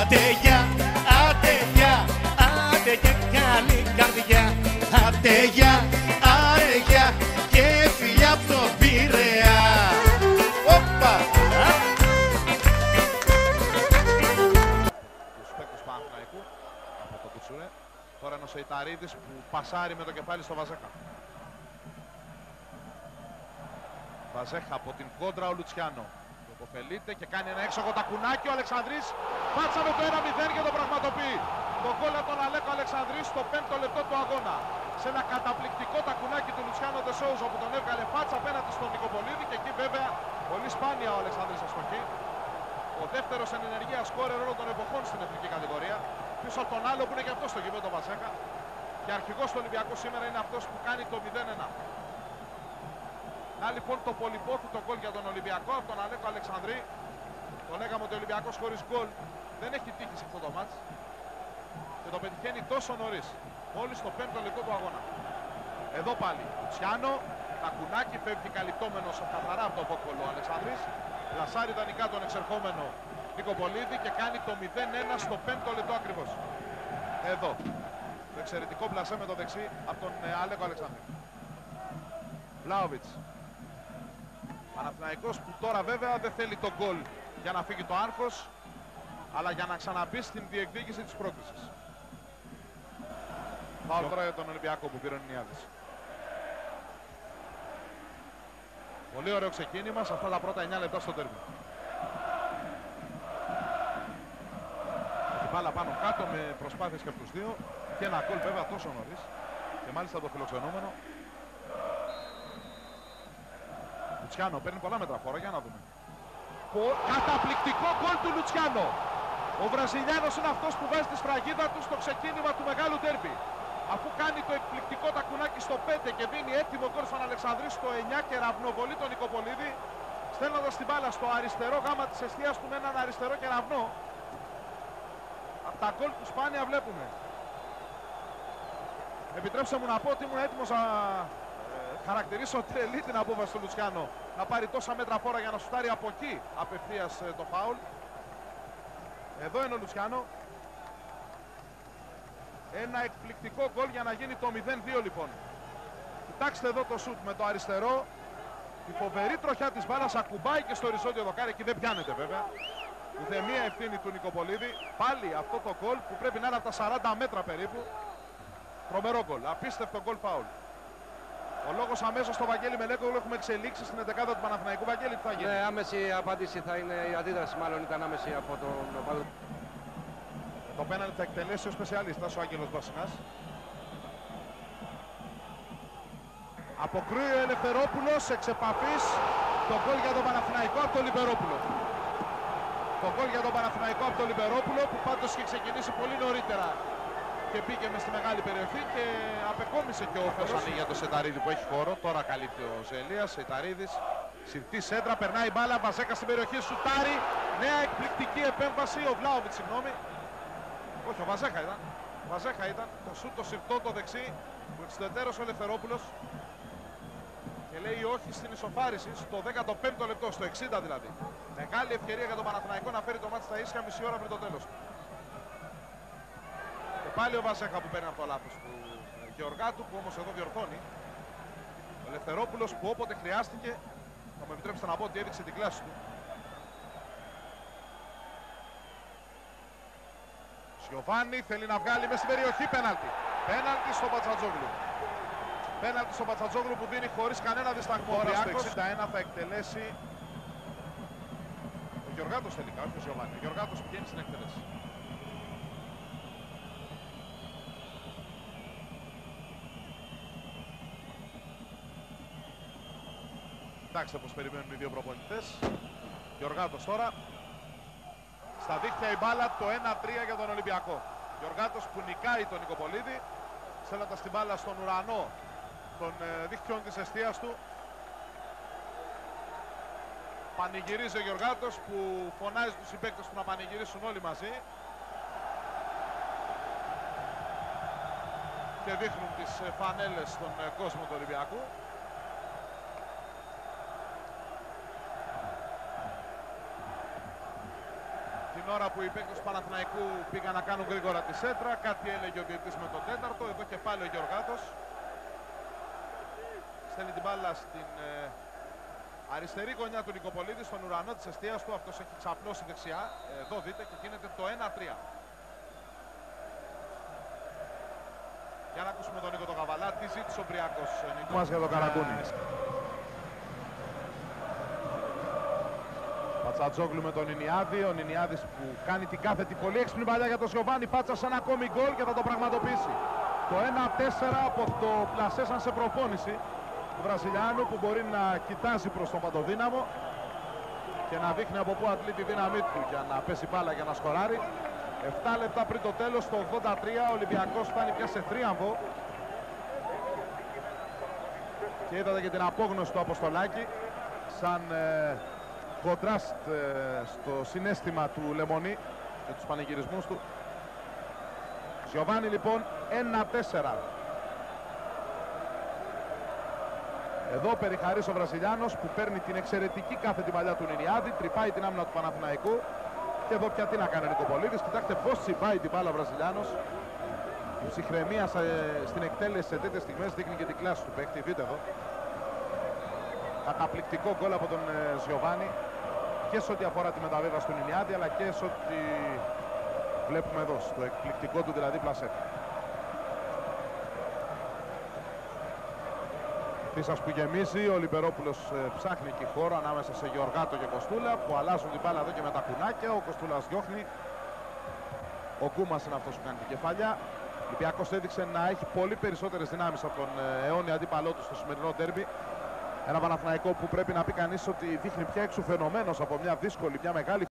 Άντε γεια, άντε γεια, άντε γεια, καλή καρδιά. Άντε γεια, άντε γεια και φιλιά από τον Πειραιά. Όπα! Τους παίκτες του Παναθηναϊκού από τον Κουτσούρε. Τώρα είναι ο Σεϊταρίδης που πασάρει με το κεφάλι στο Βαζέχα. Βαζέχα από την κόντρα ο Λουτσιάνο. Υποφελείται και κάνει ένα έξοχο τακουνάκι ο Αλεξανδρής. Πάτσα με το 1-0 και το πραγματοποιεί. Το γκολ από τον Αλέκο Αλεξανδρή στο 5ο λεπτό του αγώνα. Σε ένα καταπληκτικό τακουνάκι του Λουτσιάνο Ντεσόουζο που τον έβγαλε φάτσα απέναντι στον Νικοπολίδη και εκεί βέβαια πολύ σπάνια ο Αλεξανδρής αστοχή. Ο δεύτερος εν ενεργεία σκόρερ όλων των εποχών στην εθνική κατηγορία. Πίσω από τον άλλο που είναι και αυτό στο γήπεδο Βαζέκα. Και αρχηγός του Ολυμπιακού σήμερα είναι αυτός που κάνει το 0-1. Να λοιπόν το πολυπόθητο γκολ για τον Ολυμπιακό από τον Αλέκο Αλεξανδρή. Το λέγαμε ότι ο Ολυμπιακός χωρίς γκολ δεν έχει τύχει σε αυτό το μάτς. Και το πετυχαίνει τόσο νωρίς. Μόλις στο 5ο λεπτό του αγώνα. Εδώ πάλι. Τσιάνο, τακουνάκι, φεύγει καλυπτόμενος καθαρά από το πόκολο ο Αλεξανδρής. Πλασάρει ιδανικά τον εξερχόμενο Νικοπολίδη και κάνει το 0-1 στο 5ο λεπτό ακριβώς. Εδώ. Το εξαιρετικό πλασέ με το δεξί από τον Αλέκο Αλεξανδρή. Βλάοβιτς. Παναθηναϊκός που τώρα βέβαια δεν θέλει το γκολ για να φύγει το άγχος, αλλά για να ξαναμπεί στην διεκδίκηση της πρόκρισης. Φάουλ τώρα για τον Ολυμπιακό που πήρε ο Νιάδης. Πολύ ωραίο ξεκίνημα σε αυτά τα πρώτα 9 λεπτά στο τέρμι. Την μπάλα πάνω κάτω με προσπάθειες και από τους δύο και ένα γκολ βέβαια τόσο νωρίς και μάλιστα το φιλοξενούμενο. Λουτσιάνο παίρνει πολλά μέτρα φόρα, για να δούμε. Καταπληκτικό γκολ του Λουτσιάνο. Ο Βραζιλιάνος είναι αυτός που βάζει τη σφραγίδα του στο ξεκίνημα του μεγάλου ντέρμπι. Αφού κάνει το εκπληκτικό τακουνάκι στο 5 και δίνει έτοιμο γκολ στον Αλεξανδρή στο 9 και ραυνοβολεί τον Νικοπολίδη, στέλνοντας την μπάλα στο αριστερό γάμα της εστίας του με έναν αριστερό κεραυνό. Από τα γκολ που σπάνια βλέπουμε. Επιτρέψτε μου να πω ότι ήμουν έτοιμος να χαρακτηρίσω τρελή την απόφαση του Λουτσιάνο να πάρει τόσα μέτρα φόρα για να σουτάρει από εκεί απευθείας το φάουλ. Εδώ είναι ο Λουτσιάνο. Ένα εκπληκτικό γκολ για να γίνει το 0-2 λοιπόν. Κοιτάξτε εδώ το σουτ με το αριστερό. Η φοβερή τροχιά της μπάλας ακουμπάει και στο οριζόντιο δοκάρι. Εκεί δεν πιάνεται βέβαια. Ούτε μία ευθύνη του Νικοπολίδη. Πάλι αυτό το γκολ που πρέπει να είναι από τα 40 μέτρα περίπου. Τρομερό γκολ. Απίστευτο γκολ φάουλ. Ο λόγος αμέσως στο Βαγγέλη Μελέκογλου έχουμε εξελίξει στην 11η του Παναθηναϊκού. Βαγγέλη, τι θα γίνει? Ναι, άμεση απάντηση θα είναι, η αντίδραση μάλλον ήταν άμεση από τον Το πέναλτι θα εκτελέσει ο σπεσιαλίστας, ο Άγγελος Μπασινάς. Αποκρούει ο Ελευθερόπουλος εξ επαφής το γκολ για τον Παναθηναϊκό από τον Λιμπερόπουλο. Το γκολ για τον Παναθηναϊκό από τον Λιμπερόπουλο που πάντως είχε ξεκινήσει πολύ νωρίτερα και μπήκε μες στη μεγάλη περιοχή και απεκόμισε και ο Όφελος. Για το Σεταρίδη που έχει χώρο, τώρα καλύπτει ο Ζελίας, Σεταρίδης. Συρτή σέντρα, περνάει η μπάλα, Βαζέκα στην περιοχή, σουτάρει. Νέα εκπληκτική επέμβαση, ο Βλάοβιτς, συγγνώμη. Όχι, ο Βαζέχα ήταν. Βαζέχα ήταν. Το σουτ, το συρτό, το δεξί. Ο εξουδετερός ο Ελευθερόπουλος. Και λέει όχι στην ισοφάριση στο 15ο λεπτό, στο 60 δηλαδή. Μεγάλη ευκαιρία για τον Παναθηναϊκό να φέρει το μάτι στα ίσια μισή ώρα πριν το τέλος. Και πάλι ο Βαζέχα που παίρνει από το λάθος του Γεωργάτου, που όμως εδώ διορθώνει. Ο Ελευθερόπουλος που όποτε χρειάστηκε, θα μου επιτρέψετε να πω ότι έδειξε την κλάση του. Σιωβάνι θέλει να βγάλει μες στην περιοχή, πέναλτι. Πέναλτι στο Μπατσατζόγλου. Πέναλτι στο Μπατσατζόγλου που δίνει χωρίς κανένα δισταγμό. Τώρα στο 61 θα εκτελέσει ο Γεωργάτος τελικά, όχι ο Σιωβάνι. Ο Γεωργάτος πηγαίνει στην εκτέλεση. Κοιτάξτε πως περιμένουν οι δύο προπονητές. Γεωργάτος τώρα. Στα δίχτυα η μπάλα, το 1-3 για τον Ολυμπιακό. Γεωργάτος που νικάει τον Νικοπολίδη, στέλνοντας την μπάλα στον ουρανό των δίχτυων της εστίας του. Πανηγυρίζει ο Γεωργάτος που φωνάζει τους συμπαίκτες του να πανηγυρίσουν όλοι μαζί. Και δείχνουν τις φανέλες στον κόσμο του Ολυμπιακού. Την ώρα που οι παίκτες του Παναθηναϊκού πήγαν να κάνουν γρήγορα τη σέντρα, κάτι έλεγε ο διαιτητής με τον τέταρτο. Εδώ και πάλι ο Γεωργάτος στέλνει την μπάλα στην αριστερή γωνιά του Νικοπολίδη, στον ουρανό της εστίας του. Αυτός έχει ξαπλώσει δεξιά. Εδώ δείτε και γίνεται το 1-3. Για να ακούσουμε τον Νίκο τον Καβαλά. Τι ζήτησε ο Μπριάκος, Νίκο, μας για τον Καραγκούνη. Πατσατζόγλου με τον Ινιάδη. Ο Ινιάδης που κάνει την κάθετη πολύ έξυπνη παλιά για τον Σιωβάνι. Πάτσα ένα ακόμη γκολ και θα το πραγματοποιήσει. Το 1-4 από το πλασέ σαν σε προπόνηση του Βραζιλιάνου, που μπορεί να κοιτάζει προς τον Παντοδύναμο και να δείχνει από πού αντλεί τη δύναμή του για να πέσει μπάλα για να σκοράρει. 7 λεπτά πριν το τέλος, το 83, ο Ολυμπιακός φτάνει πια σε θρίαμβο. Και είδατε και την απόγνωση του Αποστολάκη σαν κοντράστ στο συναίσθημα του Λεμονή και τους πανηγυρισμούς του. Γιωβάνι λοιπόν 1-4. Εδώ περιχαρής ο Βραζιλιάνος που παίρνει την εξαιρετική κάθετη παλιά του Νινιάδη, τρυπάει την άμυνα του Παναθηναϊκού. Και εδώ πια τι να κάνει ο Νικοπολίδης. Κοιτάξτε πώς τσιπάει την μπάλα ο Βραζιλιάνος. Η ψυχραιμία στην εκτέλεση σε τέτοιες στιγμές δείχνει και την κλάση του παίκτη. Δείτε εδώ. Καταπληκτικό γκολ από τον Ζιωβάνι και σε ό,τι αφορά τη μεταβίβαση του Νινιάδη, αλλά και σε ό,τι βλέπουμε εδώ, στο εκπληκτικό του δηλαδή πλασέ. Φύσας που γεμίζει, ο Λιμπερόπουλος ψάχνει και χώρο ανάμεσα σε Γεωργάτο και Κοστούλα που αλλάζουν την μπάλα εδώ και με τα κουνάκια. Ο Κοστούλας διώχνει. Ο Κούμας είναι αυτός που κάνει την κεφαλιά. Ο Ολυμπιακός έδειξε να έχει πολύ περισσότερες δυνάμεις από τον αιώνιο αντίπαλό του στο σημερινό ντέρμπι. Ένα Παναθηναϊκό που πρέπει να πει κανείς ότι δείχνει πια εξουφαινωμένος από μια δύσκολη, μια μεγάλη